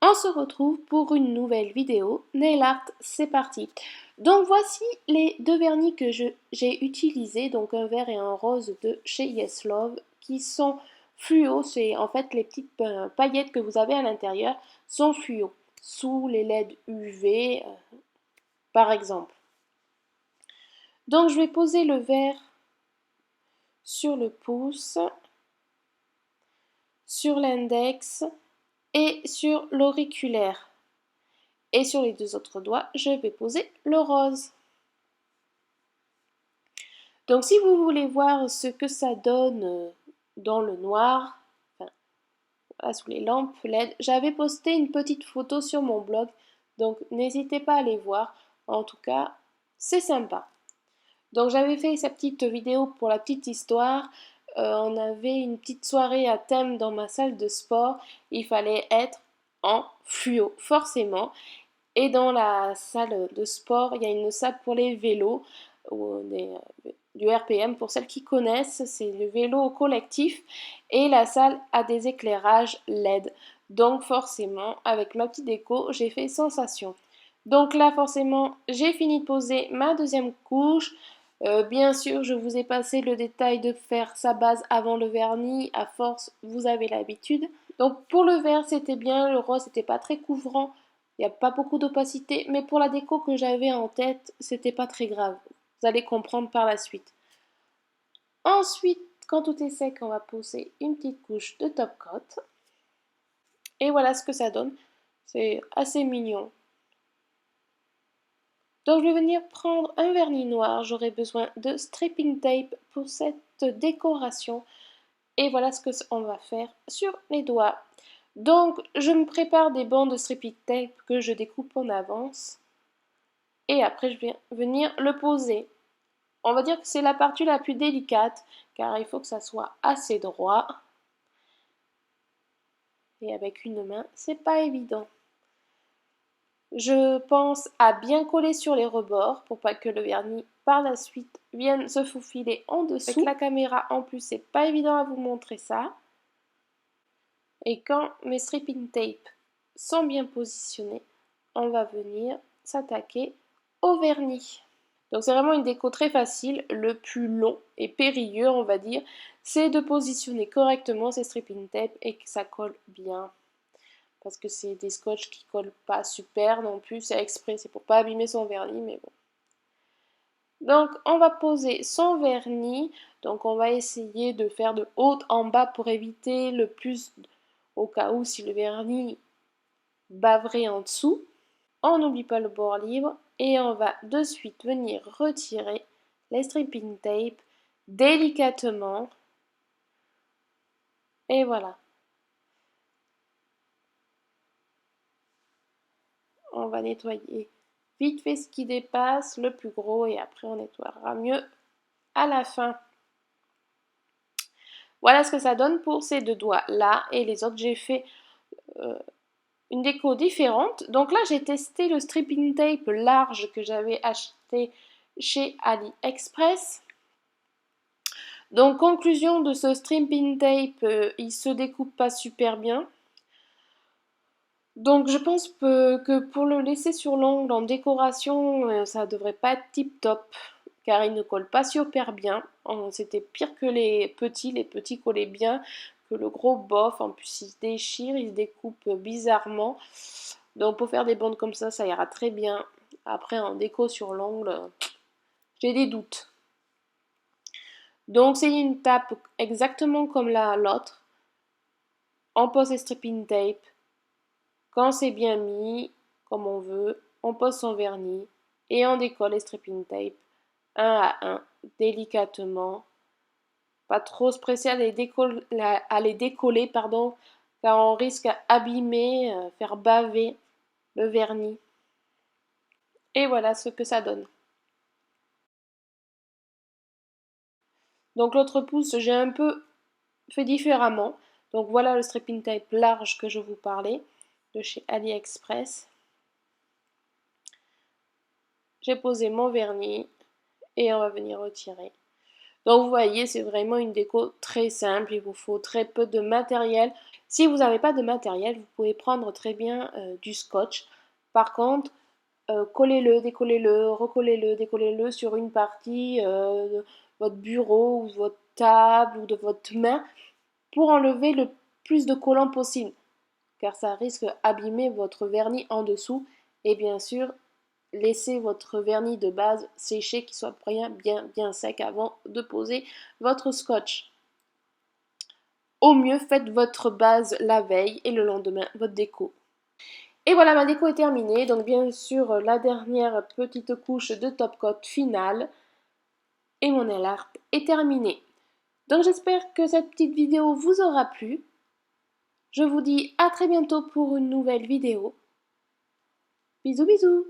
On se retrouve pour une nouvelle vidéo. Nail art, c'est parti. Donc voici les deux vernis que j'ai utilisés, donc un vert et un rose de chez Yes Love, qui sont fluo. C'est en fait les petites paillettes que vous avez à l'intérieur sont fluo, sous les LED UV par exemple. Donc je vais poser le vert sur le pouce, sur l'index et sur l'auriculaire. Et sur les deux autres doigts, je vais poser le rose. Donc si vous voulez voir ce que ça donne dans le noir, enfin, voilà, sous les lampes LED, j'avais posté une petite photo sur mon blog, donc n'hésitez pas à aller voir. En tout cas, c'est sympa. Donc j'avais fait cette petite vidéo pour la petite histoire. On avait une petite soirée à thème dans ma salle de sport. Il fallait être en fluo, forcément. Et dans la salle de sport, il y a une salle pour les vélos, du RPM pour celles qui connaissent, c'est le vélo collectif. Et la salle a des éclairages LED. Donc forcément, avec ma petite déco, j'ai fait sensation. Donc là, forcément, j'ai fini de poser ma deuxième couche. Bien sûr, je vous ai passé le détail de faire sa base avant le vernis. À force, vous avez l'habitude. Donc pour le vert, c'était bien. Le rose, c'était pas très couvrant. Il n'y a pas beaucoup d'opacité. Mais pour la déco que j'avais en tête, c'était pas très grave. Vous allez comprendre par la suite. Ensuite, quand tout est sec, on va poser une petite couche de top coat. Et voilà ce que ça donne. C'est assez mignon. Donc je vais venir prendre un vernis noir. J'aurai besoin de stripping tape pour cette décoration. Et voilà ce qu'on va faire sur les doigts. Donc je me prépare des bandes de stripping tape que je découpe en avance. Et après je vais venir le poser. On va dire que c'est la partie la plus délicate car il faut que ça soit assez droit. Et avec une main, c'est pas évident. Je pense à bien coller sur les rebords pour pas que le vernis par la suite vienne se faufiler en dessous. Avec la caméra en plus, c'est pas évident à vous montrer ça. Et quand mes stripping tape sont bien positionnés, on va venir s'attaquer au vernis. Donc c'est vraiment une déco très facile. Le plus long et périlleux, on va dire, c'est de positionner correctement ces stripping tape et que ça colle bien. Parce que c'est des scotch qui collent pas super non plus, c'est exprès, c'est pour pas abîmer son vernis, mais bon. Donc on va poser son vernis, donc on va essayer de faire de haut en bas pour éviter le plus, au cas où si le vernis baverait en dessous. On n'oublie pas le bord libre et on va de suite venir retirer les stripping tape délicatement. Et voilà. On va nettoyer vite fait ce qui dépasse, le plus gros, et après on nettoiera mieux à la fin. Voilà ce que ça donne pour ces deux doigts là, et les autres j'ai fait une déco différente. Donc là j'ai testé le stripping tape large que j'avais acheté chez AliExpress. Donc conclusion de ce stripping tape, il se découpe pas super bien. Donc je pense que pour le laisser sur l'ongle en décoration, ça devrait pas être tip top, car il ne colle pas super bien. C'était pire que les petits collaient bien, que le gros bof, en plus il se déchire, il se découpe bizarrement. Donc pour faire des bandes comme ça ira très bien. Après en déco sur l'ongle, j'ai des doutes. Donc c'est une tape exactement comme l'autre. On pose les stripping tape. Quand c'est bien mis, comme on veut, on pose son vernis et on décolle les stripping tape un à un, délicatement. Pas trop se presser à les décoller, pardon, car on risque d'abîmer, faire baver le vernis. Et voilà ce que ça donne. Donc l'autre pouce, j'ai un peu fait différemment. Donc voilà le stripping tape large que je vous parlais de chez AliExpress. J'ai posé mon vernis et on va venir retirer. Donc vous voyez, c'est vraiment une déco très simple, il vous faut très peu de matériel. Si vous n'avez pas de matériel, vous pouvez prendre très bien du scotch. Par contre, collez-le, décollez-le, recollez-le, décollez-le sur une partie de votre bureau ou de votre table ou de votre main pour enlever le plus de collants possible, car ça risque d'abîmer votre vernis en dessous. Et bien sûr, laissez votre vernis de base sécher, qu'il soit bien sec avant de poser votre scotch. Au mieux, faites votre base la veille et le lendemain, votre déco. Et voilà, ma déco est terminée. Donc bien sûr, la dernière petite couche de top coat finale et mon nail art est terminé. Donc j'espère que cette petite vidéo vous aura plu. Je vous dis à très bientôt pour une nouvelle vidéo. Bisous bisous.